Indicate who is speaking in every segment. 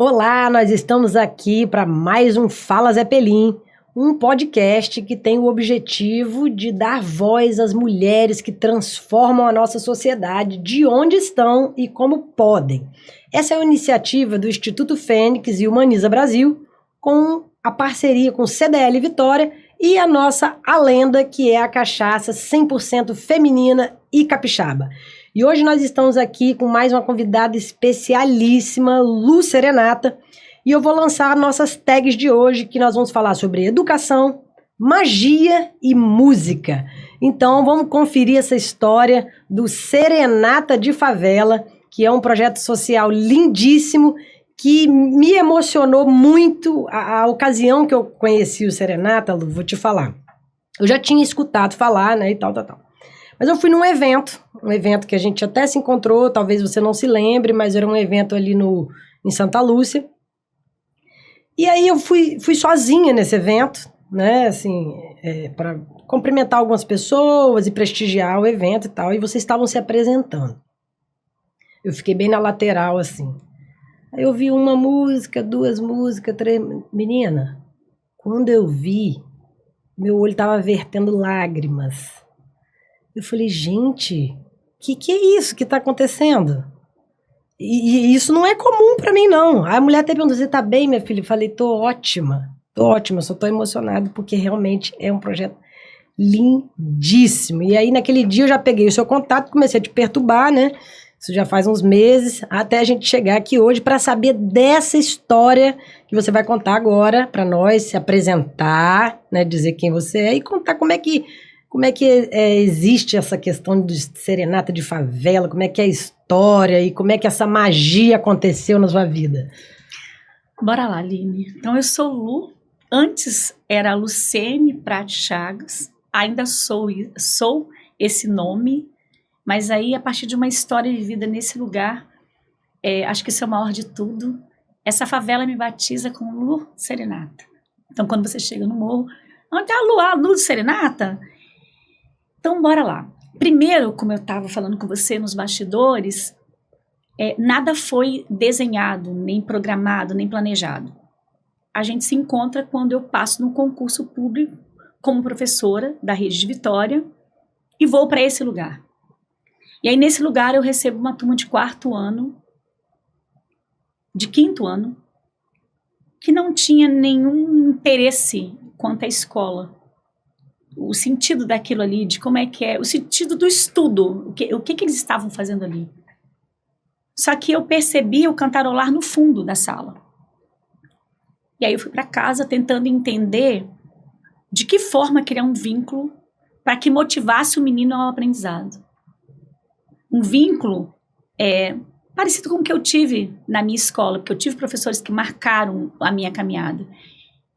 Speaker 1: Olá, nós estamos aqui para mais um Fala Zeppelin, um podcast que tem o objetivo de dar voz às mulheres que transformam a nossa sociedade, de onde estão e como podem. Essa é a iniciativa do Instituto Fênix e Humaniza Brasil, com a parceria com o CDL Vitória e a nossa lenda, que é a cachaça 100% feminina e capixaba. E hoje nós estamos aqui com mais uma convidada especialíssima, Lu Serenata, e eu vou lançar nossas tags de hoje, que nós vamos falar sobre educação, magia e música. Então vamos conferir essa história do Serenata de Favela, que é um projeto social lindíssimo, que me emocionou muito a ocasião que eu conheci o Serenata, Lu, vou te falar. Eu já tinha escutado falar, né, e tal. Mas eu fui num evento que a gente até se encontrou, talvez você não se lembre, mas era um evento ali em Santa Lúcia. E aí eu fui sozinha nesse evento, né, assim, para cumprimentar algumas pessoas e prestigiar o evento e tal, e vocês estavam se apresentando. Eu fiquei bem na lateral, assim. Aí eu vi uma música, duas músicas, três... Menina, quando eu vi, meu olho tava vertendo lágrimas. Eu falei, gente, que é isso que tá acontecendo? E isso não é comum pra mim, não. Aí a mulher até perguntou, você tá bem, minha filha? Eu falei, tô ótima, eu só tô emocionada, porque realmente é um projeto lindíssimo. E aí naquele dia eu já peguei o seu contato, comecei a te perturbar, né? Isso já faz uns meses, até a gente chegar aqui hoje para saber dessa história que você vai contar agora para nós, se apresentar, né, dizer quem você é e contar como é que existe essa questão de serenata de favela, como é que é a história e como é que essa magia aconteceu na sua vida.
Speaker 2: Bora lá, Aline. Então eu sou Lu, antes era Lucene Prat Chagas, ainda sou esse nome, mas aí, a partir de uma história vivida nesse lugar, acho que isso é o maior de tudo, essa favela me batiza com Lu Serenata. Então, quando você chega no morro, onde é a Lu Serenata? Então, bora lá. Primeiro, como eu estava falando com você nos bastidores, nada foi desenhado, nem programado, nem planejado. A gente se encontra quando eu passo no concurso público como professora da Rede de Vitória e vou para esse lugar. E aí, nesse lugar, eu recebo uma turma de quinto ano, que não tinha nenhum interesse quanto à escola. O sentido daquilo ali, de como é que é, o sentido do estudo, o que eles estavam fazendo ali. Só que eu percebi o cantarolar no fundo da sala. E aí eu fui para casa tentando entender de que forma criar um vínculo para que motivasse o menino ao aprendizado. Um vínculo parecido com o que eu tive na minha escola, porque eu tive professores que marcaram a minha caminhada.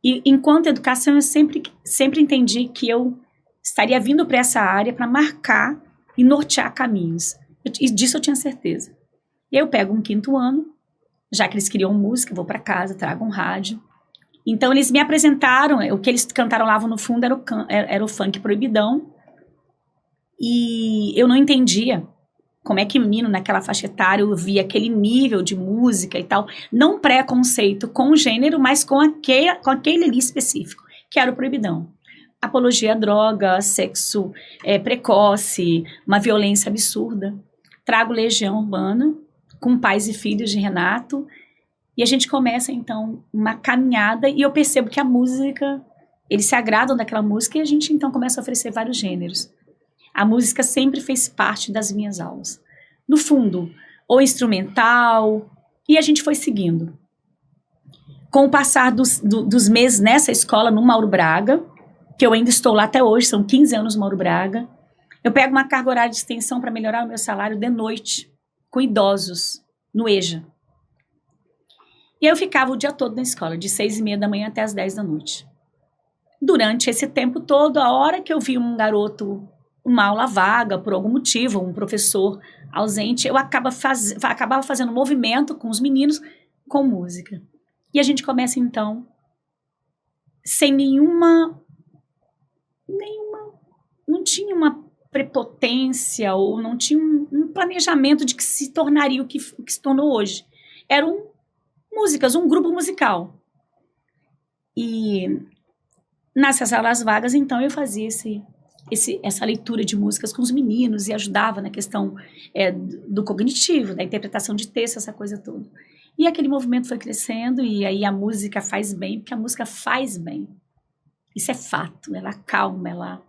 Speaker 2: E enquanto educação, eu sempre entendi que eu estaria vindo para essa área para marcar e nortear caminhos. E disso eu tinha certeza. E aí eu pego um quinto ano, já que eles queriam música, vou para casa, trago um rádio. Então eles me apresentaram, o que eles cantarolavam no fundo era o funk proibidão. E eu não entendia como é que o menino naquela faixa etária ouvia aquele nível de música e tal, não preconceito com o gênero, mas com aquele ali específico, que era o proibidão. Apologia à droga, sexo precoce, uma violência absurda. Trago Legião Urbana, com Pais e Filhos de Renato, e a gente começa, então, uma caminhada, e eu percebo que a música, eles se agradam daquela música, e a gente, então, começa a oferecer vários gêneros. A música sempre fez parte das minhas aulas. No fundo, ou instrumental, e a gente foi seguindo. Com o passar dos meses nessa escola, no Mauro Braga, que eu ainda estou lá até hoje, são 15 anos no Mauro Braga, eu pego uma carga horária de extensão para melhorar o meu salário de noite, com idosos, no EJA. E aí eu ficava o dia todo na escola, de 6h30 da manhã até as 10 da noite. Durante esse tempo todo, a hora que eu vi um garoto, uma aula vaga, por algum motivo, um professor ausente, eu acabava fazendo movimento com os meninos, com música. E a gente começa, então, sem nenhuma... Não tinha uma prepotência ou não tinha um planejamento de que se tornaria o que se tornou hoje. Era músicas, um grupo musical. E nessas salas vagas, então, eu fazia essa leitura de músicas com os meninos e ajudava na questão do cognitivo, da interpretação de texto, essa coisa toda. E aquele movimento foi crescendo e aí a música faz bem, porque a música faz bem. Isso é fato, ela acalma, ela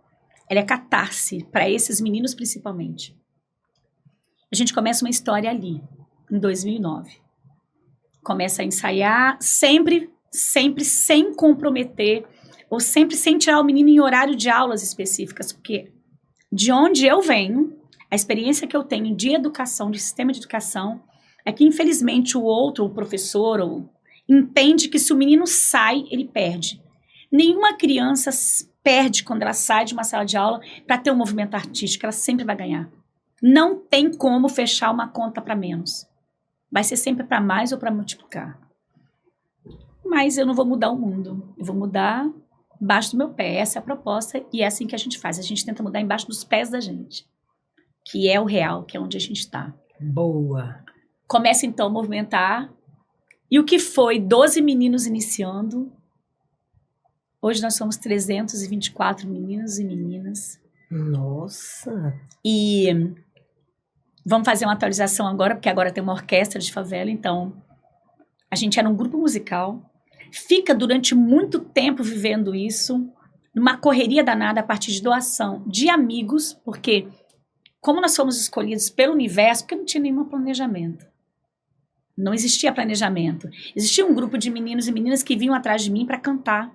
Speaker 2: é catarse, para esses meninos principalmente. A gente começa uma história ali, em 2009. Começa a ensaiar, sempre sem comprometer, ou sempre sem tirar o menino em horário de aulas específicas, porque de onde eu venho, a experiência que eu tenho de educação, de sistema de educação, é que infelizmente o professor, entende que se o menino sai, ele perde. Nenhuma criança perde quando ela sai de uma sala de aula para ter um movimento artístico, ela sempre vai ganhar. Não tem como fechar uma conta para menos. Vai ser sempre para mais ou para multiplicar. Mas eu não vou mudar o mundo. Eu vou mudar embaixo do meu pé. Essa é a proposta e é assim que a gente faz. A gente tenta mudar embaixo dos pés da gente. Que é o real, que é onde a gente está.
Speaker 1: Boa.
Speaker 2: Começa então a movimentar. E o que foi 12 meninos iniciando... Hoje nós somos 324 meninos e meninas.
Speaker 1: Nossa!
Speaker 2: E vamos fazer uma atualização agora, porque agora tem uma orquestra de favela, então a gente era um grupo musical, fica durante muito tempo vivendo isso, numa correria danada a partir de doação de amigos, porque como nós fomos escolhidos pelo universo, porque não tinha nenhum planejamento. Não existia planejamento. Existia um grupo de meninos e meninas que vinham atrás de mim para cantar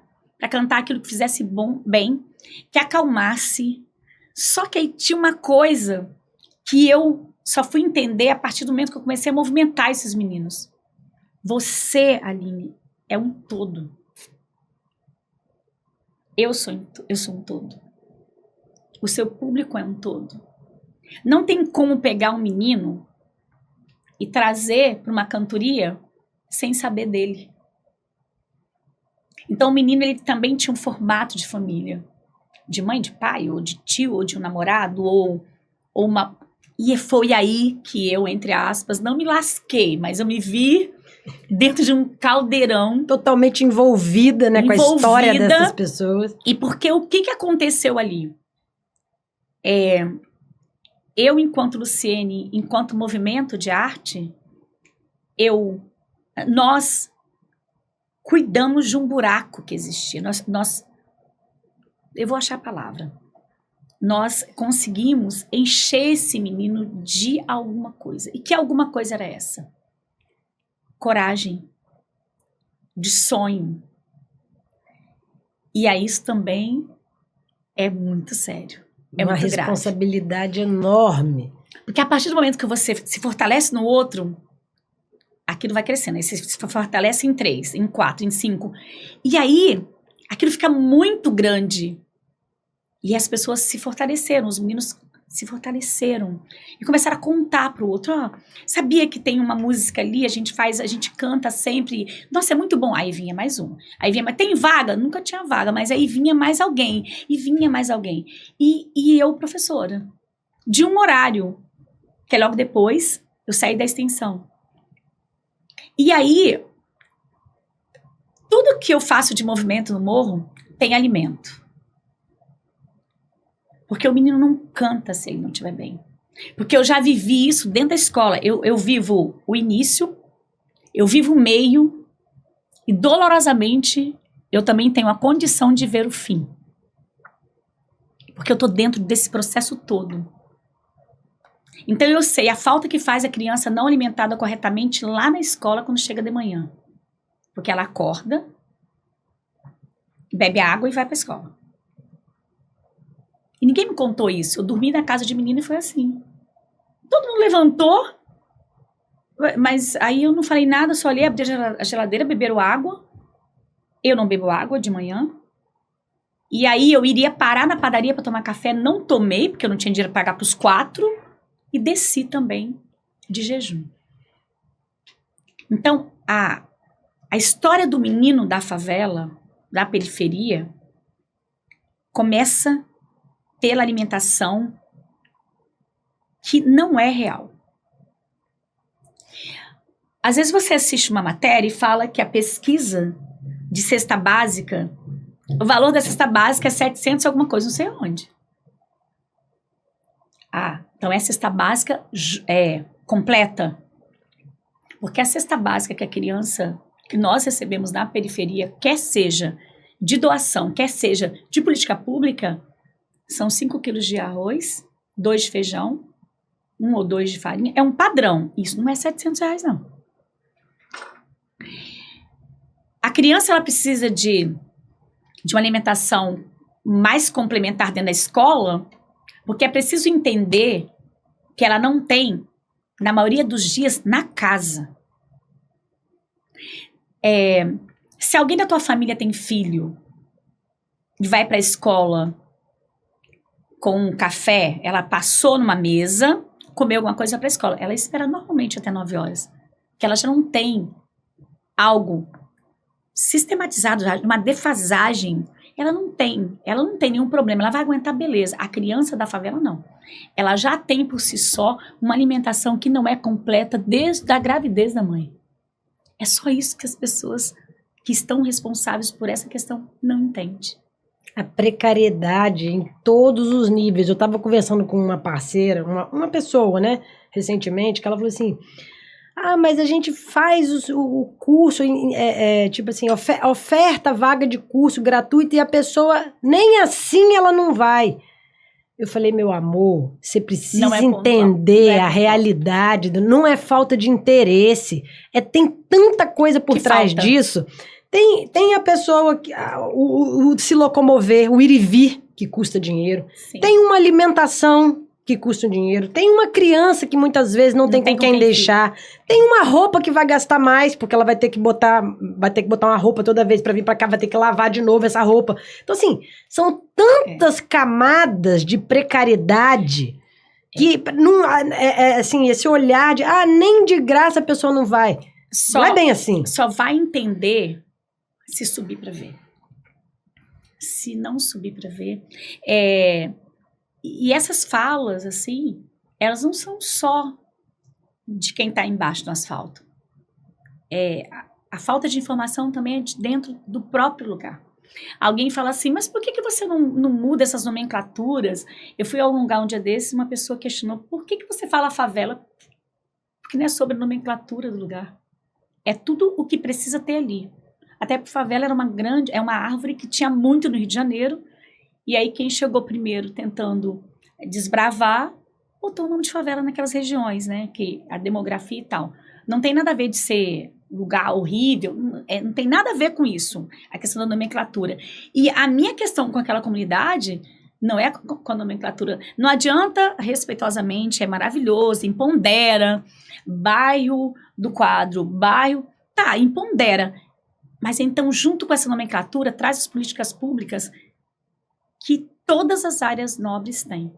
Speaker 2: aquilo que fizesse bem, que acalmasse. Só que aí tinha uma coisa que eu só fui entender a partir do momento que eu comecei a movimentar esses meninos. Você, Aline, é um todo. Eu sou um todo. O seu público é um todo. Não tem como pegar um menino e trazer para uma cantoria sem saber dele. Então, o menino ele também tinha um formato de família. De mãe, de pai, ou de tio, ou de um namorado, ou uma... E foi aí que eu, entre aspas, não me lasquei, mas eu me vi dentro de um caldeirão.
Speaker 1: Totalmente envolvida, né, com a história dessas pessoas.
Speaker 2: E porque o que aconteceu ali? Eu, enquanto Luciene, enquanto movimento de arte, nós cuidamos de um buraco que existia. Eu vou achar a palavra. Nós conseguimos encher esse menino de alguma coisa. E que alguma coisa era essa? Coragem. De sonho. E aí isso também é muito sério. É
Speaker 1: uma
Speaker 2: muito
Speaker 1: responsabilidade enorme.
Speaker 2: Porque a partir do momento que você se fortalece no outro, aquilo vai crescendo. Aí você se fortalece em 3, em 4, em 5. E aí, aquilo fica muito grande. E as pessoas se fortaleceram, os meninos se fortaleceram. E começaram a contar para o outro. Sabia que tem uma música ali, a gente canta sempre. Nossa, é muito bom. Aí vinha mais um. Aí vinha, mas tem vaga? Nunca tinha vaga, mas aí vinha mais alguém. E vinha mais alguém. E eu, professora, de um horário, que é logo depois, eu saí da extensão. E aí, tudo que eu faço de movimento no morro tem alimento. Porque o menino não canta se ele não estiver bem. Porque eu já vivi isso dentro da escola. Eu vivo o início, eu vivo o meio, e dolorosamente eu também tenho a condição de ver o fim. Porque eu estou dentro desse processo todo. Então eu sei a falta que faz a criança não alimentada corretamente lá na escola quando chega de manhã. Porque ela acorda, bebe água e vai para a escola. E ninguém me contou isso. Eu dormi na casa de menina e foi assim. Todo mundo levantou, mas aí eu não falei nada, só olhei, abri a geladeira, beberam água. Eu não bebo água de manhã. E aí eu iria parar na padaria para tomar café, não tomei, porque eu não tinha dinheiro para pagar para os 4. E desci também de jejum. Então, a história do menino da favela, da periferia, começa pela alimentação que não é real. Às vezes você assiste uma matéria e fala que a pesquisa de cesta básica, o valor da cesta básica é 700 alguma coisa, não sei onde. Ah, então é cesta básica completa. Porque a cesta básica que a criança, que nós recebemos na periferia, quer seja de doação, quer seja de política pública, são 5 quilos de arroz, 2 de feijão, 1 ou 2 de farinha. É um padrão. Isso não é R$700, não. A criança, ela precisa de uma alimentação mais complementar dentro da escola, porque é preciso entender que ela não tem, na maioria dos dias, na casa. Se alguém da tua família tem filho e vai para a escola com um café, ela passou numa mesa, comeu alguma coisa para a escola, ela espera normalmente até 9 horas, que ela já não tem algo sistematizado, uma defasagem, ela não tem nenhum problema, ela vai aguentar, beleza. A criança da favela não, ela já tem por si só uma alimentação que não é completa desde a gravidez da mãe. É só isso que as pessoas que estão responsáveis por essa questão não entendem.
Speaker 1: A precariedade em todos os níveis. Eu estava conversando com uma parceira, uma pessoa, né, recentemente, que ela falou assim, mas a gente faz o curso, tipo assim, oferta vaga de curso gratuito e a pessoa, nem assim ela não vai. Eu falei, meu amor, você precisa entender a realidade, não é falta de interesse, tem tanta coisa por trás disso. Tem a pessoa, o se locomover, o ir e vir, que custa dinheiro. Sim. Tem uma alimentação que custa dinheiro. Tem uma criança que muitas vezes não tem com quem deixar. Tem uma roupa que vai gastar mais, porque ela vai ter que botar uma roupa toda vez para vir para cá, vai ter que lavar de novo essa roupa. Então, assim, são tantas camadas de precariedade que, não, assim, esse olhar de, nem de graça a pessoa não vai. Não é bem assim.
Speaker 2: Só vai entender se subir para ver. Se não subir para ver. E essas falas, assim, elas não são só de quem está embaixo do asfalto. A falta de informação também é de dentro do próprio lugar. Alguém fala assim, mas por que você não muda essas nomenclaturas? Eu fui a um lugar um dia desses, uma pessoa questionou, por que você fala favela? Porque não é sobre a nomenclatura do lugar. É tudo o que precisa ter ali. Até porque favela era uma árvore que tinha muito no Rio de Janeiro, e aí quem chegou primeiro tentando desbravar, botou o nome de favela naquelas regiões, né? Que a demografia e tal. Não tem nada a ver de ser lugar horrível, não tem nada a ver com isso, a questão da nomenclatura. E a minha questão com aquela comunidade não é com a nomenclatura. Não adianta, respeitosamente, é maravilhoso, empodera, bairro do quadro, bairro, empodera. Mas então, junto com essa nomenclatura, traz as políticas públicas que todas as áreas nobres têm.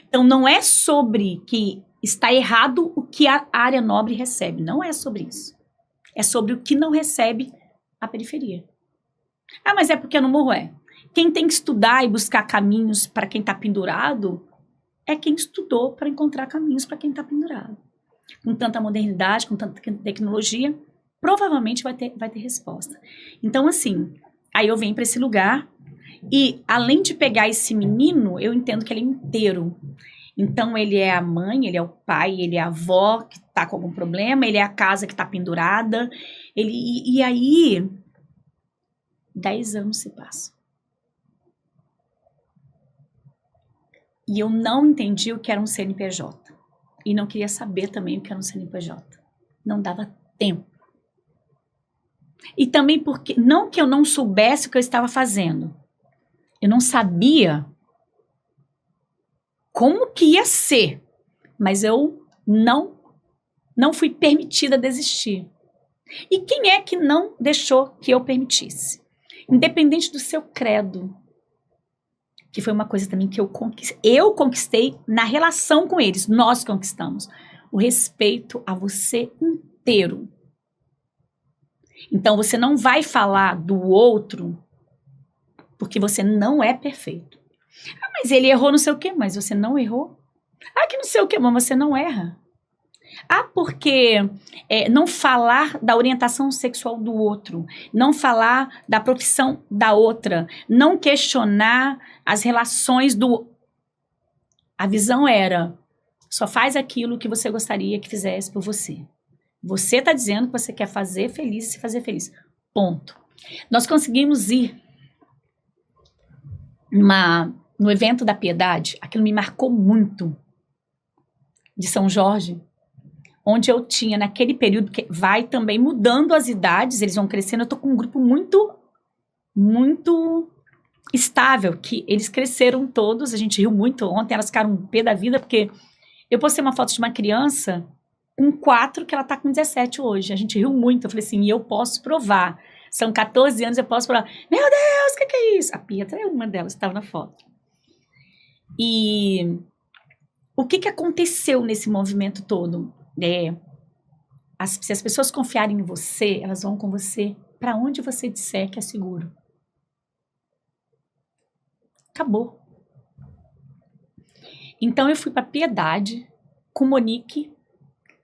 Speaker 2: Então, não é sobre que está errado o que a área nobre recebe. Não é sobre isso. É sobre o que não recebe a periferia. Mas é porque eu não morro, Quem tem que estudar e buscar caminhos para quem está pendurado é quem estudou para encontrar caminhos para quem está pendurado. Com tanta modernidade, com tanta tecnologia, provavelmente vai ter resposta. Então, assim, aí eu venho para esse lugar e, além de pegar esse menino, eu entendo que ele é inteiro. Então, ele é a mãe, ele é o pai, ele é a avó que está com algum problema, ele é a casa que está pendurada. E aí, 10 anos se passam. E eu não entendi o que era um CNPJ. E não queria saber também o que era um CNPJ. Não dava tempo. E também porque, não que eu não soubesse o que eu estava fazendo. Eu não sabia como que ia ser. Mas eu não fui permitida desistir. E quem é que não deixou que eu permitisse? Independente do seu credo. Que foi uma coisa também que eu conquistei na relação com eles. Nós conquistamos. O respeito a você inteiro. Então, você não vai falar do outro porque você não é perfeito. Mas ele errou não sei o quê. Mas você não errou. Que não sei o quê, mas você não erra. Porque não falar da orientação sexual do outro, não falar da profissão da outra, não questionar as relações do... A visão era, só faz aquilo que você gostaria que fizesse por você. Você está dizendo que você quer fazer feliz e se fazer feliz. Ponto. Nós conseguimos ir no evento da Piedade, aquilo me marcou muito, de São Jorge, onde eu tinha naquele período, que vai também mudando as idades, eles vão crescendo, eu tô com um grupo muito, muito estável, que eles cresceram todos, a gente riu muito ontem, elas ficaram um pé da vida, porque eu postei uma foto de uma criança com 4, que ela tá com 17 hoje, a gente riu muito, eu falei assim, e eu posso provar, são 14 anos, eu posso provar, meu Deus, o que é isso? A Pietra é uma delas, estava na foto. E o que aconteceu nesse movimento todo? Se as pessoas confiarem em você, elas vão com você para onde você disser que é seguro. Acabou. Então eu fui para Piedade com Monique,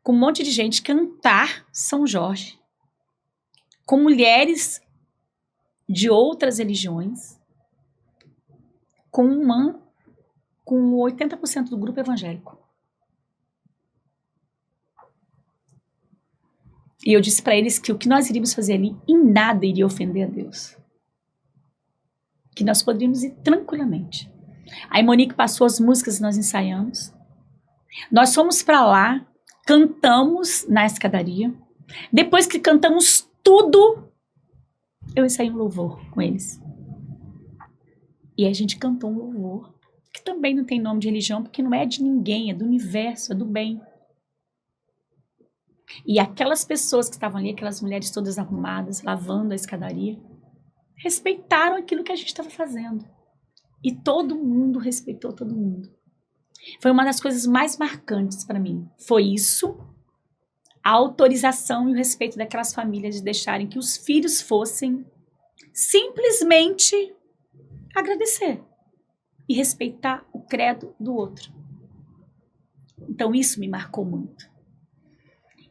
Speaker 2: com um monte de gente cantar São Jorge, com mulheres de outras religiões, com 80% do grupo evangélico. E eu disse para eles que o que nós iríamos fazer ali em nada iria ofender a Deus. Que nós poderíamos ir tranquilamente. Aí Monique passou as músicas e nós ensaiamos. Nós fomos para lá, cantamos na escadaria. Depois que cantamos tudo, eu ensaiei um louvor com eles. E a gente cantou um louvor, que também não tem nome de religião, porque não é de ninguém, é do universo, é do bem. E aquelas pessoas que estavam ali, aquelas mulheres todas arrumadas, lavando a escadaria, respeitaram aquilo que a gente estava fazendo. E todo mundo respeitou todo mundo. Foi uma das coisas mais marcantes para mim. Foi isso, a autorização e o respeito daquelas famílias de deixarem que os filhos fossem simplesmente agradecer e respeitar o credo do outro. Então isso me marcou muito.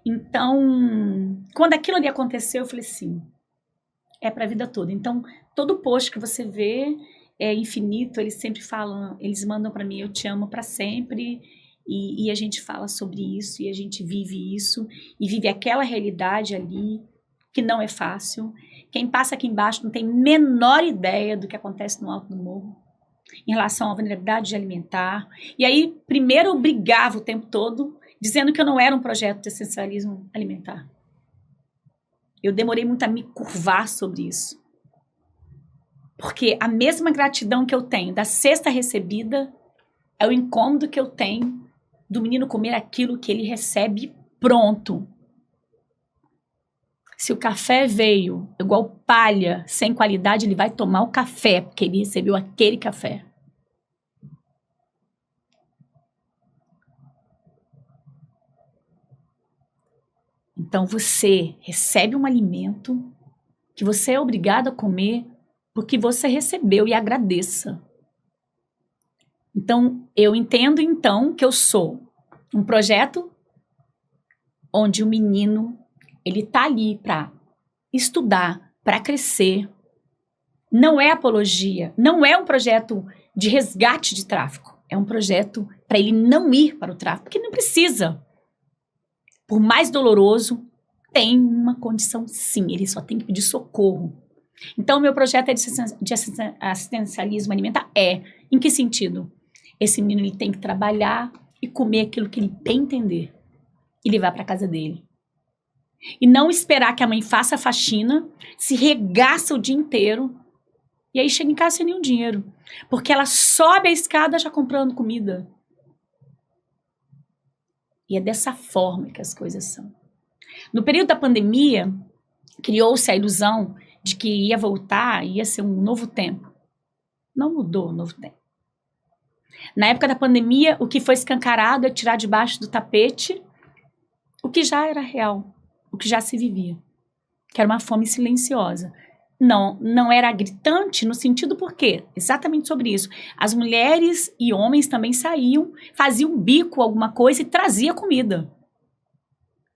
Speaker 2: Então, quando aquilo ali aconteceu, eu falei assim, é para a vida toda. Então, todo post que você vê é infinito, eles sempre falam, eles mandam para mim, eu te amo para sempre, e a gente fala sobre isso, e a gente vive isso, e vive aquela realidade ali, que não é fácil. Quem passa aqui embaixo não tem menor ideia do que acontece no alto do morro, em relação à vulnerabilidade alimentar. E aí, primeiro eu brigava o tempo todo, dizendo que eu não era um projeto de essencialismo alimentar. Eu demorei muito a me curvar sobre isso. Porque a mesma gratidão que eu tenho da cesta recebida é o incômodo que eu tenho do menino comer aquilo que ele recebe pronto. Se o café veio igual palha, sem qualidade, ele vai tomar o café, porque ele recebeu aquele café. Então você recebe um alimento que você é obrigado a comer porque você recebeu, e agradeça. Então eu entendo então que eu sou um projeto onde o menino ele tá ali para estudar, para crescer. Não é apologia, não é um projeto de resgate de tráfico, é um projeto para ele não ir para o tráfico, porque não precisa. Por mais doloroso, tem uma condição sim, ele só tem que pedir socorro. Então, o meu projeto é de assistencialismo alimentar. Em que sentido? Esse menino ele tem que trabalhar e comer aquilo que ele bem entender e levar para casa dele. E não esperar que a mãe faça a faxina, se regaça o dia inteiro e aí chega em casa sem nenhum dinheiro. Porque ela sobe a escada já comprando comida. E é dessa forma que as coisas são. No período da pandemia, criou-se a ilusão de que ia voltar, ia ser um novo tempo. Não mudou o novo tempo. Na época da pandemia, o que foi escancarado é tirar debaixo do tapete o que já era real, o que já se vivia, que era uma fome silenciosa. Não era gritante no sentido por quê? Exatamente sobre isso. As mulheres e homens também saíam, faziam bico alguma coisa e trazia comida.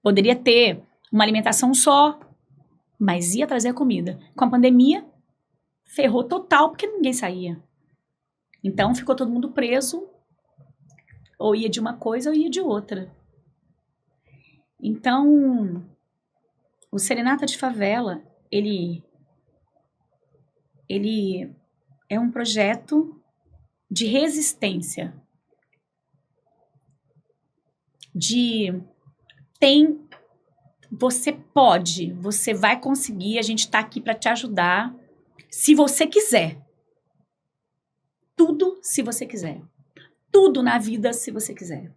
Speaker 2: Poderia ter uma alimentação só, mas ia trazer a comida. Com a pandemia, ferrou total, porque ninguém saía. Então, ficou todo mundo preso, ou ia de uma coisa ou ia de outra. Então, o Serenata de Favela, ele é um projeto de resistência, você pode, você vai conseguir, a gente está aqui para te ajudar, se você quiser. Tudo se você quiser. Tudo na vida se você quiser.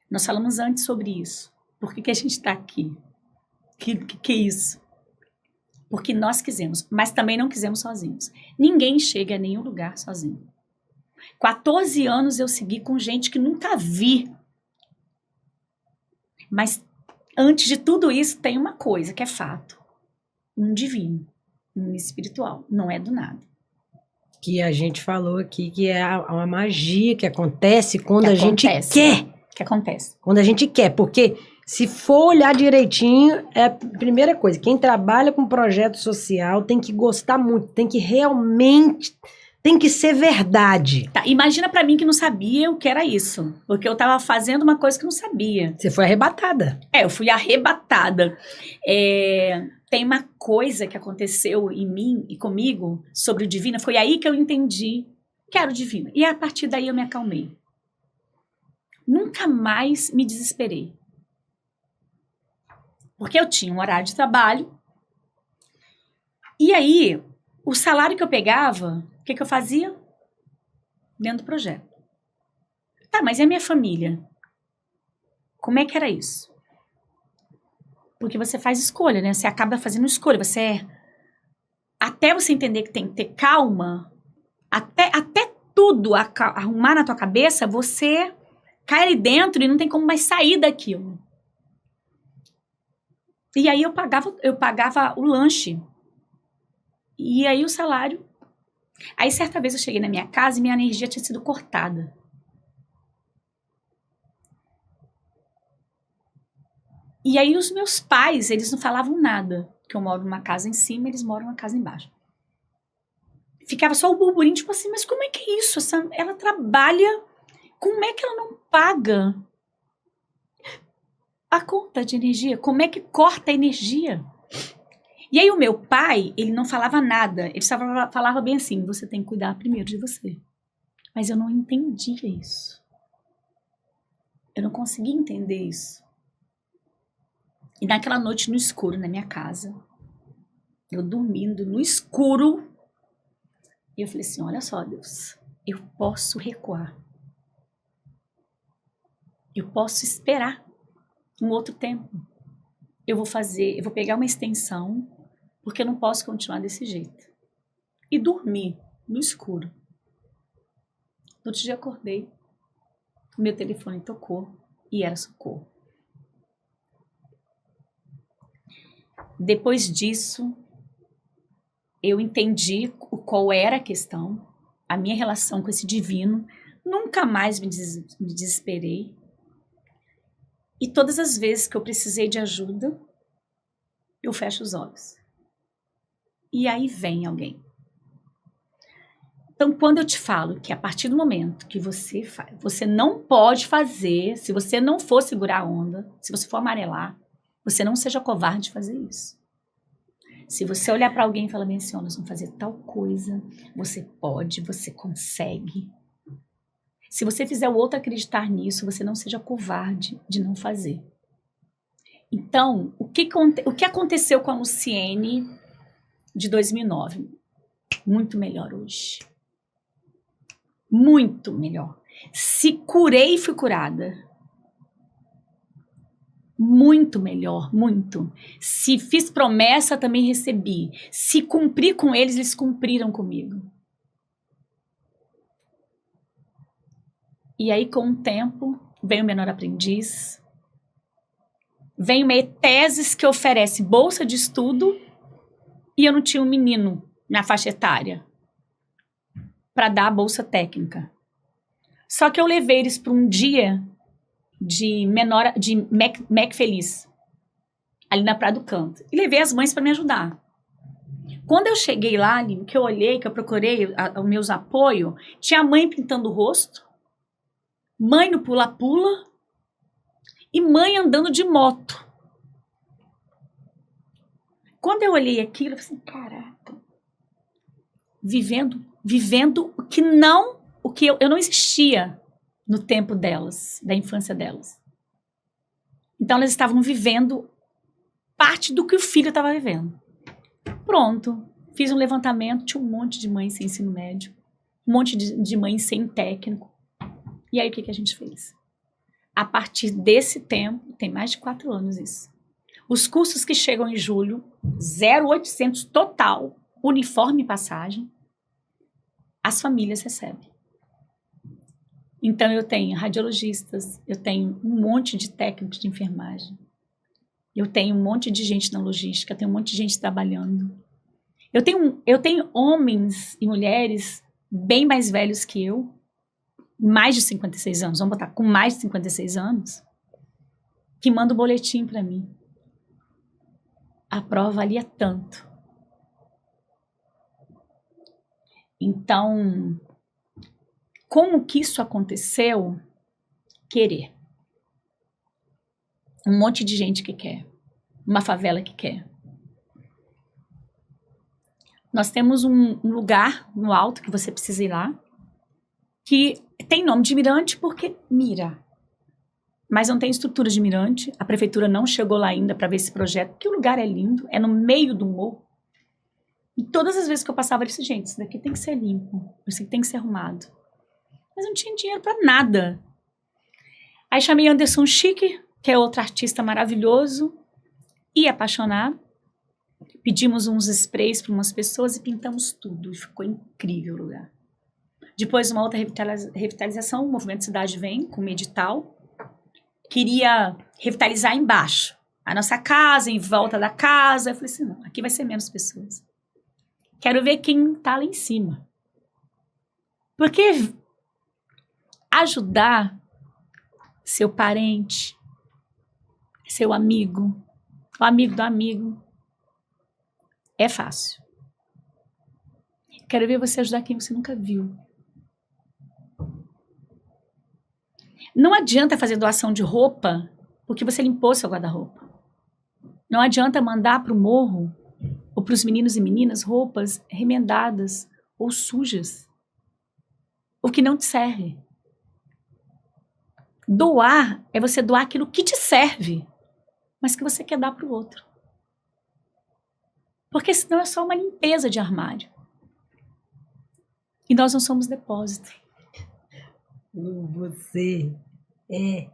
Speaker 2: Nós falamos antes sobre isso. Por que a gente está aqui? Que é isso? Porque nós quisemos, mas também não quisemos sozinhos. Ninguém chega a nenhum lugar sozinho. 14 anos eu segui com gente que nunca vi. Mas antes de tudo isso tem uma coisa que é fato. Um divino, um espiritual. Não é do nada.
Speaker 1: Que a gente falou aqui que é uma magia que acontece quando a gente quer.
Speaker 2: Que acontece.
Speaker 1: Quando a gente quer, porque se for olhar direitinho, é a primeira coisa. Quem trabalha com projeto social tem que gostar muito, tem que realmente, tem que ser verdade.
Speaker 2: Tá, imagina pra mim que não sabia o que era isso, porque eu tava fazendo uma coisa que não sabia.
Speaker 1: Você foi arrebatada.
Speaker 2: Eu fui arrebatada. Tem uma coisa que aconteceu em mim e comigo sobre o divino, foi aí que eu entendi que era o divino. E a partir daí eu me acalmei. Nunca mais me desesperei. Porque eu tinha um horário de trabalho. E aí, o salário que eu pegava, o que eu fazia? Dentro do projeto. Tá, mas e a minha família? Como é que era isso? Porque você faz escolha, né? Você acaba fazendo escolha. Até você entender que tem que ter calma, até tudo arrumar na tua cabeça, você cai ali dentro e não tem como mais sair daquilo. E aí eu pagava o lanche. E aí o salário. Aí certa vez eu cheguei na minha casa e minha energia tinha sido cortada. E aí os meus pais, eles não falavam nada. Porque eu moro numa casa em cima, eles moram numa casa embaixo. Ficava só o burburinho, tipo assim, mas como é que é isso? Ela trabalha, como é que ela não paga a conta de energia? Como é que corta a energia? E aí o meu pai, ele não falava nada. Ele só falava bem assim, você tem que cuidar primeiro de você. Mas eu não entendia isso. Eu não conseguia entender isso. E naquela noite no escuro, na minha casa, eu dormindo no escuro, e eu falei assim, olha só, Deus, eu posso recuar. Eu posso esperar um outro tempo. Eu vou pegar uma extensão, porque eu não posso continuar desse jeito. E dormi no escuro. No outro dia acordei, meu telefone tocou e era socorro. Depois disso, eu entendi qual era a questão, a minha relação com esse divino. Nunca mais me desesperei. E todas as vezes que eu precisei de ajuda, eu fecho os olhos. E aí vem alguém. Então, quando eu te falo que a partir do momento que você não pode fazer, se você não for segurar a onda, se você for amarelar, você não seja covarde de fazer isso. Se você olhar para alguém e falar bem assim, nós vamos fazer tal coisa, você pode, você consegue. Se você fizer o outro acreditar nisso, você não seja covarde de não fazer. Então, o que aconteceu com a Luciene de 2009? Muito melhor hoje. Muito melhor. Se curei e fui curada. Muito melhor, muito. Se fiz promessa, também recebi. Se cumpri com eles, eles cumpriram comigo. E aí, com o tempo, vem o menor aprendiz, vem uma ETESES que oferece bolsa de estudo e eu não tinha um menino na faixa etária para dar a bolsa técnica. Só que eu levei eles para um dia de Mac Feliz, ali na Praia do Canto. E levei as mães para me ajudar. Quando eu cheguei lá, que eu olhei, que eu procurei os meus apoios, tinha a mãe pintando o rosto, mãe no pula-pula e mãe andando de moto. Quando eu olhei aquilo, eu falei assim, caraca, vivendo o que eu não existia no tempo delas, da infância delas. Então elas estavam vivendo parte do que o filho estava vivendo. Pronto, fiz um levantamento, tinha um monte de mães sem ensino médio, um monte de mães sem técnico. E aí o que a gente fez? A partir desse tempo, tem mais de 4 anos isso, os cursos que chegam em julho, 0,800 total, uniforme e passagem, as famílias recebem. Então eu tenho radiologistas, eu tenho um monte de técnicos de enfermagem, eu tenho um monte de gente na logística, eu tenho um monte de gente trabalhando. Eu tenho homens e mulheres bem mais velhos que eu, mais de 56 anos, vamos botar com mais de 56 anos, que mandam boletim para mim. A prova valia tanto. Então, como que isso aconteceu? Querer. Um monte de gente que quer. Uma favela que quer. Nós temos um lugar no alto que você precisa ir lá, que tem nome de mirante porque mira. Mas não tem estrutura de mirante. A prefeitura não chegou lá ainda para ver esse projeto, porque o lugar é lindo, é no meio do morro. E todas as vezes que eu passava, eu disse, gente, isso daqui tem que ser limpo, isso aqui tem que ser arrumado. Mas não tinha dinheiro para nada. Aí chamei Anderson Chique, que é outro artista maravilhoso e apaixonado. Pedimos uns sprays para umas pessoas e pintamos tudo. E ficou incrível o lugar. Depois, uma outra revitalização, o Movimento Cidade Vem, com um edital. Queria revitalizar embaixo. A nossa casa, em volta da casa. Eu falei assim, não, aqui vai ser menos pessoas. Quero ver quem está lá em cima. Porque ajudar seu parente, seu amigo, o amigo do amigo, é fácil. Quero ver você ajudar quem você nunca viu. Não adianta fazer doação de roupa porque você limpou seu guarda-roupa. Não adianta mandar para o morro ou para os meninos e meninas roupas remendadas ou sujas. O que não te serve. Doar é você doar aquilo que te serve, mas que você quer dar para o outro. Porque senão é só uma limpeza de armário. E nós não somos depósito.
Speaker 1: Você é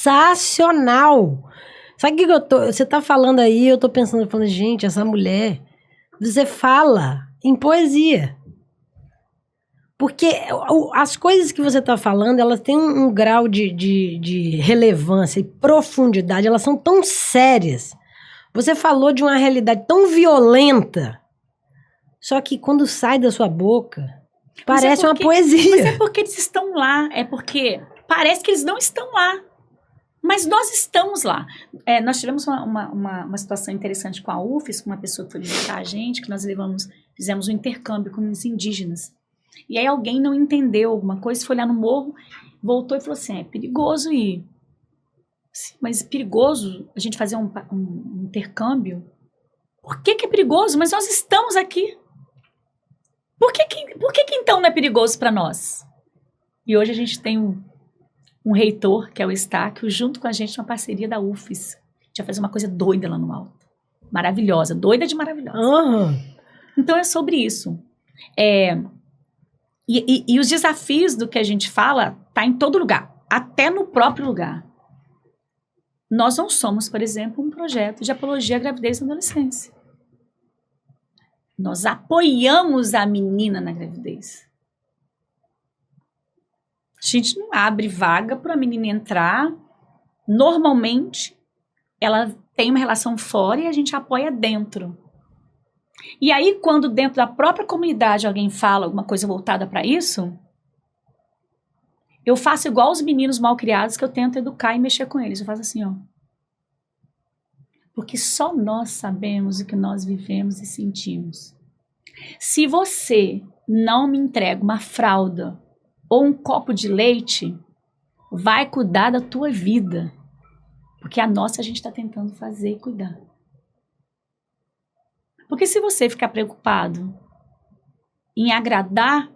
Speaker 1: sensacional. Sabe o que você tá falando aí, eu tô pensando, gente, essa mulher, você fala em poesia. Porque as coisas que você tá falando, elas têm um grau de relevância e profundidade, elas são tão sérias. Você falou de uma realidade tão violenta, só que quando sai da sua boca, parece uma poesia.
Speaker 2: Mas é porque eles estão lá, é porque parece que eles não estão lá. Mas nós estamos lá. Nós tivemos uma situação interessante com a UFES, com uma pessoa que foi visitar a gente, que nós fizemos um intercâmbio com os indígenas. E aí alguém não entendeu alguma coisa, foi lá no morro, voltou e falou assim, é perigoso ir. Mas perigoso a gente fazer um intercâmbio? Por que é perigoso? Mas nós estamos aqui. Por que então não é perigoso para nós? E hoje a gente tem um reitor, que é o Estáquio, junto com a gente, uma parceria da UFES. A gente vai fazer uma coisa doida lá no alto. Maravilhosa, doida de maravilhosa.
Speaker 1: Uhum.
Speaker 2: Então é sobre isso. E os desafios do que a gente fala tá em todo lugar, até no próprio lugar. Nós não somos, por exemplo, um projeto de apologia à gravidez na adolescência. Nós apoiamos a menina na gravidez. A gente não abre vaga para a menina entrar. Normalmente, ela tem uma relação fora e a gente apoia dentro. E aí, quando dentro da própria comunidade alguém fala alguma coisa voltada para isso, Eu faço igual os meninos mal criados, que eu tento educar e mexer com eles. Eu faço assim, ó. Porque só nós sabemos o que nós vivemos e sentimos. Se você não me entrega uma fralda ou um copo de leite, vai cuidar da tua vida. Porque a nossa a gente está tentando fazer e cuidar. Porque se você ficar preocupado em agradar,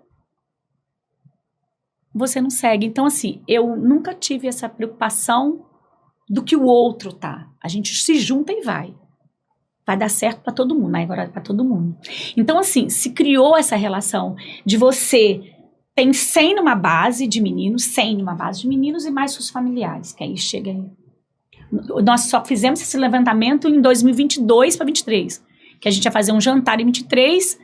Speaker 2: você não segue. Então, assim, eu nunca tive essa preocupação do que o outro tá. A gente se junta e vai. Vai dar certo para todo mundo, né? Agora para todo mundo. Então, assim, se criou essa relação de você tem 100 numa base de meninos, 100 numa base de meninos e mais seus familiares, que aí chega aí. Nós só fizemos esse levantamento em 2022 para 23, que a gente ia fazer um jantar em 23.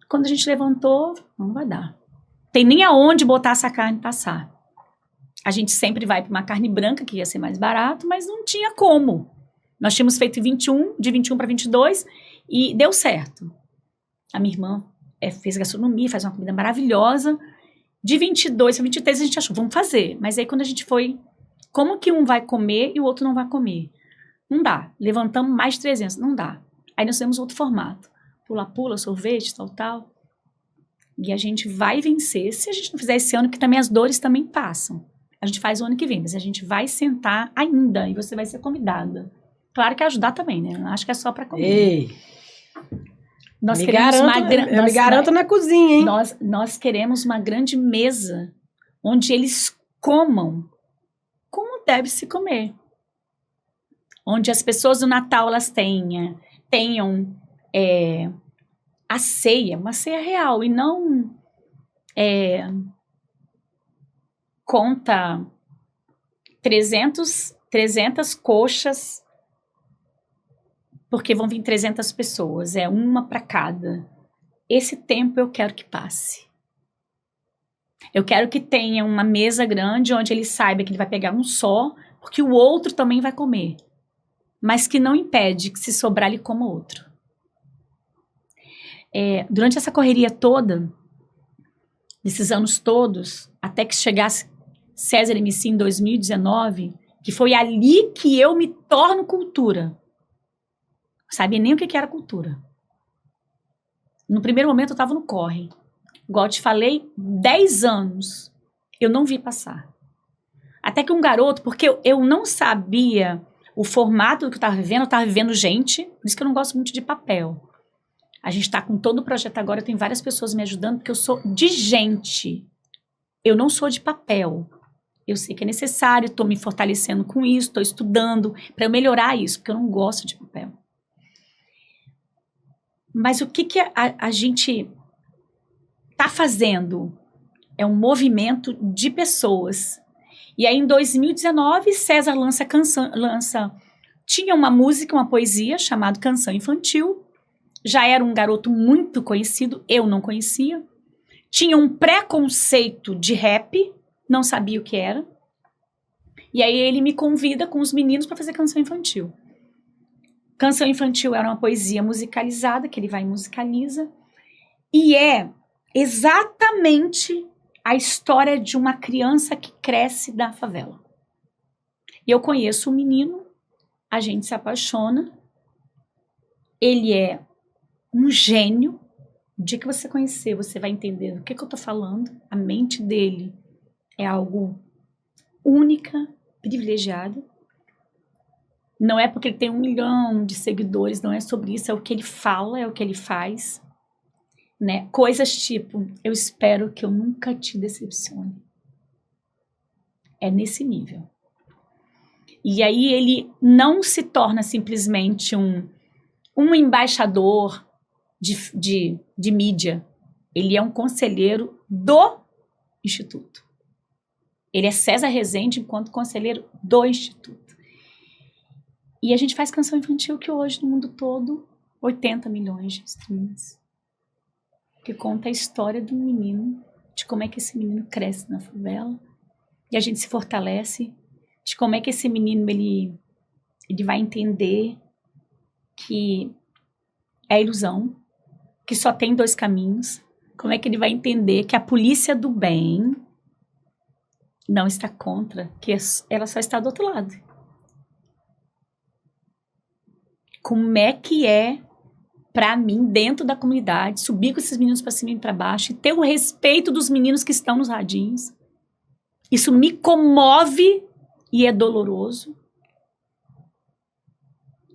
Speaker 2: Quando a gente levantou, não vai dar. Tem nem aonde botar essa carne passar. A gente sempre vai para uma carne branca, que ia ser mais barato, mas não tinha como. Nós tínhamos feito de 21 para 22, e deu certo. A minha irmã fez gastronomia, faz uma comida maravilhosa. De 22 para 23 a gente achou, vamos fazer. Mas aí quando a gente foi, como que um vai comer e o outro não vai comer? Não dá. Levantamos mais de 300, não dá. Aí nós temos outro formato. Pula-pula, sorvete, tal. E a gente vai vencer. Se a gente não fizer esse ano, que também as dores também passam. A gente faz o ano que vem, mas a gente vai sentar ainda e você vai ser convidada. Claro que ajudar também, né? Não acho que é só para comer.
Speaker 1: Ei!
Speaker 2: Nós
Speaker 1: me
Speaker 2: queremos
Speaker 1: garanto, me garanto na cozinha, hein?
Speaker 2: Nós queremos uma grande mesa onde eles comam como deve se comer. Onde as pessoas do Natal elas tenham a ceia, uma ceia real, e não conta 300 coxas, porque vão vir 300 pessoas, uma para cada. Esse tempo eu quero que passe. Eu quero que tenha uma mesa grande onde ele saiba que ele vai pegar um só, porque o outro também vai comer. Mas que não impede que se sobrar ele coma outro. Durante essa correria toda, desses anos todos, até que chegasse César MC em 2019, que foi ali que eu me torno cultura. Não sabia nem o que era cultura. No primeiro momento eu estava no corre. Igual eu te falei, 10 anos eu não vi passar. Até que um garoto, porque eu não sabia o formato do que eu estava vivendo gente, por isso que eu não gosto muito de papel. A gente está com todo o projeto agora, tem várias pessoas me ajudando, porque eu sou de gente. Eu não sou de papel. Eu sei que é necessário, estou me fortalecendo com isso, estou estudando para eu melhorar isso, porque eu não gosto de papel. Mas o que a gente está fazendo é um movimento de pessoas. E aí, em 2019, César tinha uma música, uma poesia chamada Canção Infantil. Já era um garoto muito conhecido, eu não conhecia. Tinha um preconceito de rap, não sabia o que era. E aí ele me convida com os meninos para fazer Canção Infantil. Canção Infantil era uma poesia musicalizada, que ele vai e musicaliza. E é exatamente a história de uma criança que cresce da favela. E eu conheço o menino, a gente se apaixona. Ele é um gênio. O dia que você conhecer, você vai entender do que eu tô falando. A mente dele é algo única, privilegiada. Não é porque ele tem 1 milhão de seguidores, não é sobre isso, é o que ele fala, é o que ele faz. Né? Coisas tipo, eu espero que eu nunca te decepcione. É nesse nível. E aí ele não se torna simplesmente um embaixador de mídia. Ele é um conselheiro do Instituto. Ele é César Rezende enquanto conselheiro do Instituto. E a gente faz canção infantil que hoje, no mundo todo, 80 milhões de streams. Que conta a história de um menino, de como é que esse menino cresce na favela. E a gente se fortalece, de como é que esse menino ele vai entender que é ilusão, que só tem 2 caminhos. Como é que ele vai entender que a polícia do bem não está contra, que ela só está do outro lado. Como é que é para mim, dentro da comunidade, subir com esses meninos para cima e para baixo e ter o respeito dos meninos que estão nos radinhos? Isso me comove e é doloroso.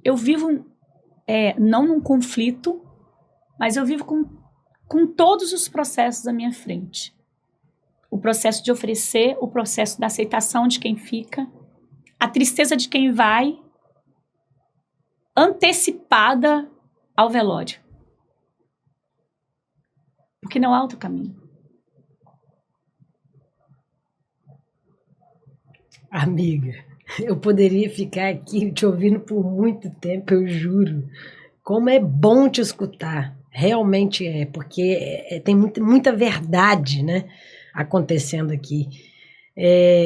Speaker 2: Eu vivo, não num conflito, mas eu vivo com todos os processos à minha frente. O processo de oferecer, o processo da aceitação de quem fica, a tristeza de quem vai, antecipada ao velório. Porque não há outro caminho.
Speaker 1: Amiga, eu poderia ficar aqui te ouvindo por muito tempo, eu juro. Como é bom te escutar. Realmente é, porque tem muita verdade, né, acontecendo aqui.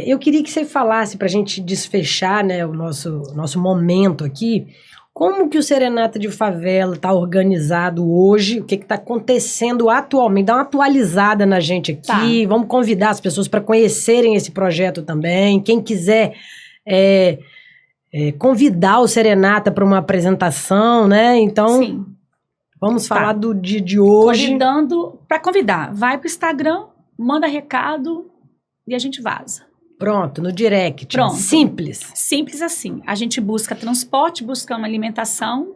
Speaker 1: Eu queria que você falasse, para a gente desfechar, né, o nosso momento aqui, como que o Serenata de Favela está organizado hoje, o que está acontecendo atualmente. Dá uma atualizada na gente aqui, tá. Vamos convidar as pessoas para conhecerem esse projeto também. Quem quiser convidar o Serenata para uma apresentação, né? Então, sim. Vamos falar do dia de hoje.
Speaker 2: Convidando, para convidar, vai para o Instagram, manda recado e a gente vaza.
Speaker 1: Pronto, no direct. Pronto. Simples.
Speaker 2: Simples assim. A gente busca transporte, busca uma alimentação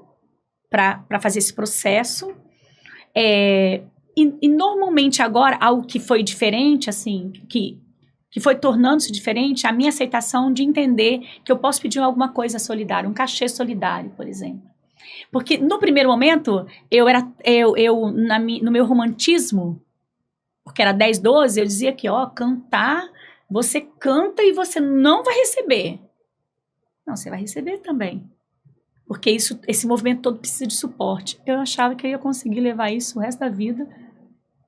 Speaker 2: para fazer esse processo. E normalmente agora, algo que foi diferente, assim, que foi tornando-se diferente, a minha aceitação de entender que eu posso pedir alguma coisa solidária, um cachê solidário, por exemplo. Porque no primeiro momento, no meu romantismo, porque era 10, 12, eu dizia que, cantar... Você canta e você não vai receber. Não, você vai receber também. Porque esse movimento todo precisa de suporte. Eu achava que eu ia conseguir levar isso o resto da vida,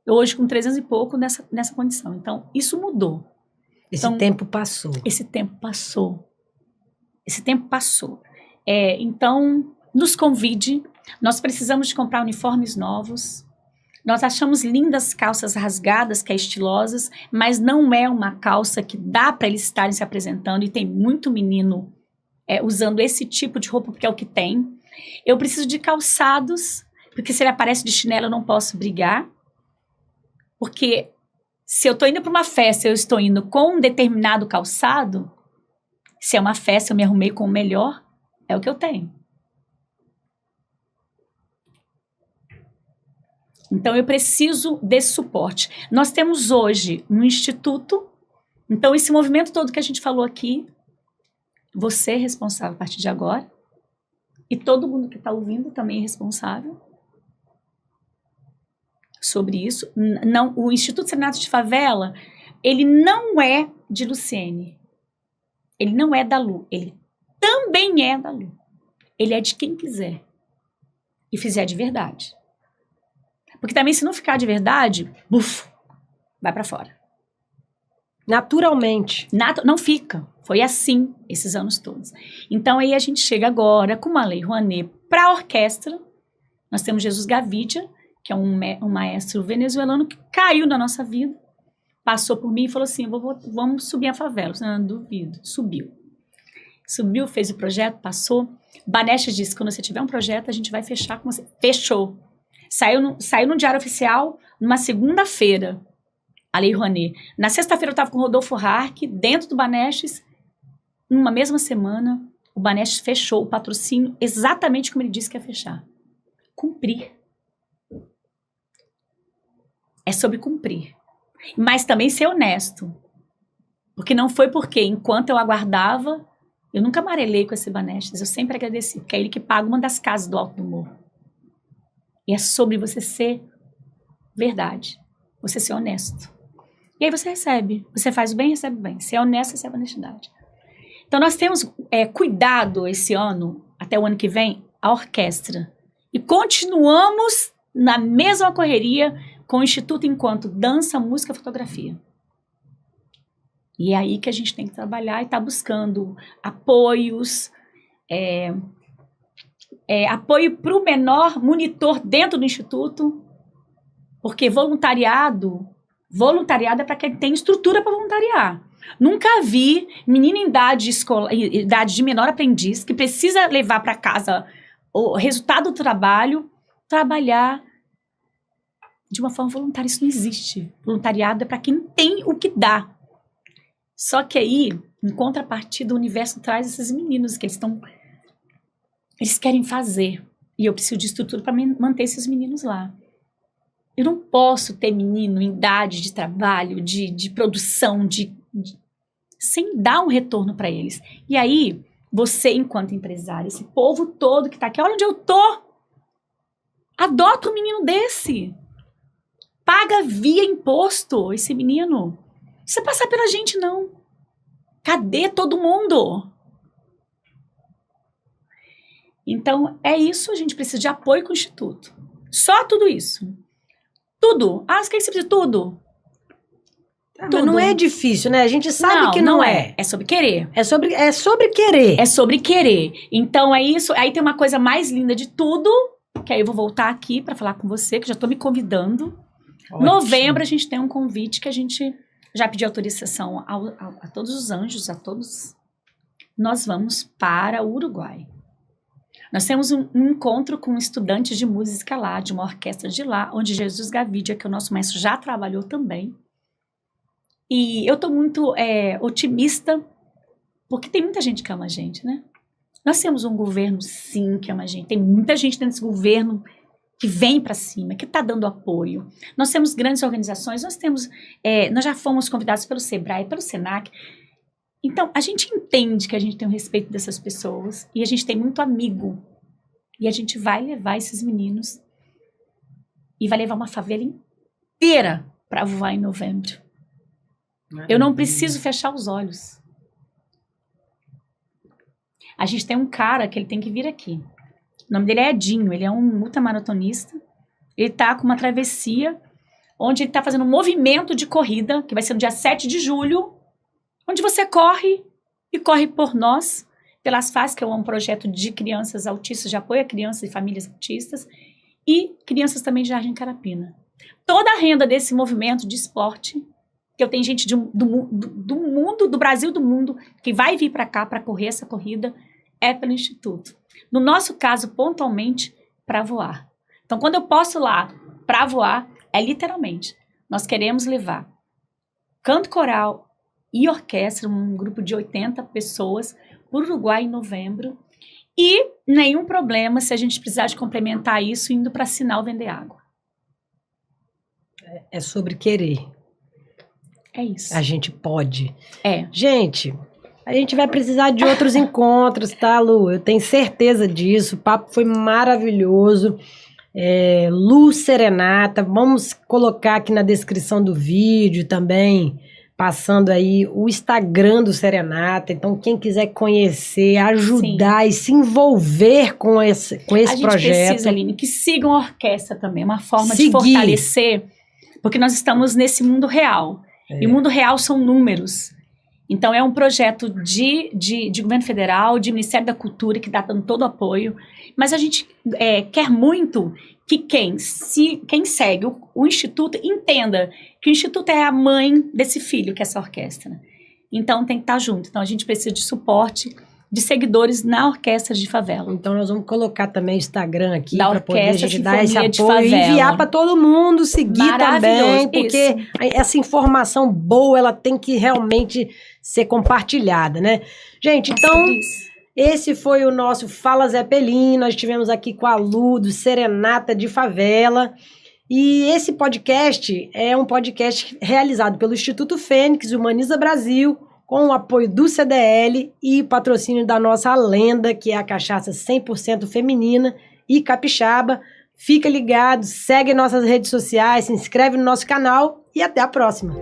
Speaker 2: hoje com 300 e pouco, nessa condição. Então, isso mudou.
Speaker 1: Esse tempo passou.
Speaker 2: Esse tempo passou. Então, nos convide. Nós precisamos de comprar uniformes novos. Nós achamos lindas calças rasgadas, que é estilosas, mas não é uma calça que dá para eles estarem se apresentando, e tem muito menino usando esse tipo de roupa, porque é o que tem. Eu preciso de calçados, porque se ele aparece de chinelo eu não posso brigar, porque se eu estou indo para uma festa, eu estou indo com um determinado calçado, se é uma festa, eu me arrumei com o melhor, é o que eu tenho. Então, eu preciso desse suporte. Nós temos hoje um instituto, então esse movimento todo que a gente falou aqui, você é responsável a partir de agora, e todo mundo que está ouvindo também é responsável sobre isso. Não, o Instituto Serenata de Favela, ele não é de Luciene, ele não é da Lu, ele também é da Lu. Ele é de quem quiser e fizer de verdade. Porque também, se não ficar de verdade, vai para fora.
Speaker 1: Naturalmente.
Speaker 2: Não fica. Foi assim esses anos todos. Então, aí a gente chega agora com uma Lei Rouanet para a orquestra. Nós temos Jesus Gavidia, que é um maestro venezuelano que caiu na nossa vida, passou por mim e falou assim, vamos subir a favela. Eu não duvido. Subiu, fez o projeto, passou. Banestas disse, quando você tiver um projeto, a gente vai fechar com você. Fechou. Saiu no Diário Oficial numa segunda-feira, a Lei Rouanet. Na sexta-feira eu estava com o Rodolfo Harck, dentro do Banestes. Numa mesma semana, o Banestes fechou o patrocínio exatamente como ele disse que ia fechar. Cumprir. É sobre cumprir. Mas também ser honesto. Porque não foi porque, enquanto eu aguardava, eu nunca amarelei com esse Banestes. Eu sempre agradeci, porque é ele que paga uma das casas do Alto do Morro. E é sobre você ser verdade. Você ser honesto. E aí você recebe. Você faz o bem, recebe o bem. Se é honesto, recebe a honestidade. Então, nós temos cuidado esse ano, até o ano que vem, a orquestra. E continuamos na mesma correria com o Instituto enquanto dança, música, fotografia. E é aí que a gente tem que trabalhar e tá buscando apoios, apoio para o menor monitor dentro do Instituto, porque voluntariado é para quem tem estrutura para voluntariar. Nunca vi menina em idade de menor aprendiz que precisa levar para casa o resultado do trabalho, trabalhar de uma forma voluntária. Isso não existe. Voluntariado é para quem tem o que dá. Só que aí, em contrapartida, o universo traz esses meninos que eles querem fazer. E eu preciso de estrutura para manter esses meninos lá. Eu não posso ter menino em idade de trabalho, de produção, sem dar um retorno para eles. E aí, você, enquanto empresário, esse povo todo que tá aqui, olha onde eu tô, adota um menino desse. Paga via imposto esse menino. Não precisa passar pela gente, não. Cadê todo mundo? Então, é isso, a gente precisa de apoio com o Instituto. Só tudo isso. Tudo. Ah, você quer que você precisa de tudo?
Speaker 1: Mas não é difícil, né? A gente sabe que não é.
Speaker 2: É sobre querer.
Speaker 1: É sobre querer.
Speaker 2: É sobre querer. Então, é isso. Aí tem uma coisa mais linda de tudo, que aí eu vou voltar aqui para falar com você, que já estou me convidando. Ótimo. Novembro, a gente tem um convite que a gente já pediu autorização a todos os anjos, a todos. Nós vamos para o Uruguai. Nós temos um encontro com estudantes de música lá, de uma orquestra de lá, onde Jesus Gavidia, que é o nosso maestro, já trabalhou também. E eu estou muito otimista, porque tem muita gente que ama a gente, né? Nós temos um governo, sim, que ama a gente. Tem muita gente dentro desse governo que vem para cima, que está dando apoio. Nós temos grandes organizações, nós já fomos convidados pelo Sebrae, pelo Senac. Então, a gente entende que a gente tem o respeito dessas pessoas e a gente tem muito amigo. E a gente vai levar esses meninos e vai levar uma favela inteira para voar em novembro. Eu não preciso fechar os olhos. A gente tem um cara que ele tem que vir aqui. O nome dele é Edinho, ele é um ultramaratonista. Ele está com uma travessia, onde ele está fazendo um movimento de corrida, que vai ser no dia 7 de julho, onde você corre e corre por nós, pelas FAS, que é um projeto de crianças autistas, de apoio a crianças e famílias autistas, e crianças também de Jardim Carapina. Toda a renda desse movimento de esporte, que eu tenho gente do mundo, do Brasil, do mundo, que vai vir para cá para correr essa corrida, é pelo Instituto. No nosso caso, pontualmente, para voar. Então, quando eu posso lá para voar, é literalmente, nós queremos levar canto coral e orquestra, um grupo de 80 pessoas, para o Uruguai em novembro. E nenhum problema se a gente precisar de complementar isso indo para Sinal vender água.
Speaker 1: É sobre querer.
Speaker 2: É isso.
Speaker 1: A gente pode.
Speaker 2: É.
Speaker 1: Gente, a gente vai precisar de outros encontros, tá, Lu? Eu tenho certeza disso. O papo foi maravilhoso. Lu Serenata, vamos colocar aqui na descrição do vídeo também, passando aí o Instagram do Serenata. Então, quem quiser conhecer, ajudar Sim. e se envolver com esse projeto. A gente
Speaker 2: precisa, Aline, que sigam a orquestra também, uma forma de fortalecer, porque nós estamos nesse mundo real. E o mundo real são números. Então, é um projeto de governo federal, de Ministério da Cultura, que está dando todo o apoio. Mas a gente quer muito que quem segue o Instituto entenda que o Instituto é a mãe desse filho, que é essa orquestra. Então, tem que estar junto. Então, a gente precisa de suporte de seguidores na Orquestra de Favela.
Speaker 1: Então, nós vamos colocar também o Instagram aqui para poder a gente dar esse
Speaker 2: apoio
Speaker 1: e enviar para todo mundo seguir também, porque essa informação boa, ela tem que realmente ser compartilhada, né? Gente, então, esse foi o nosso Fala Zé Pelim. Nós estivemos aqui com a Lu, do Serenata de Favela. E esse podcast é um podcast realizado pelo Instituto Fênix, Humaniza Brasil, com o apoio do CDL e patrocínio da nossa lenda, que é a cachaça 100% feminina e capixaba. Fica ligado, segue nossas redes sociais, se inscreve no nosso canal e até a próxima.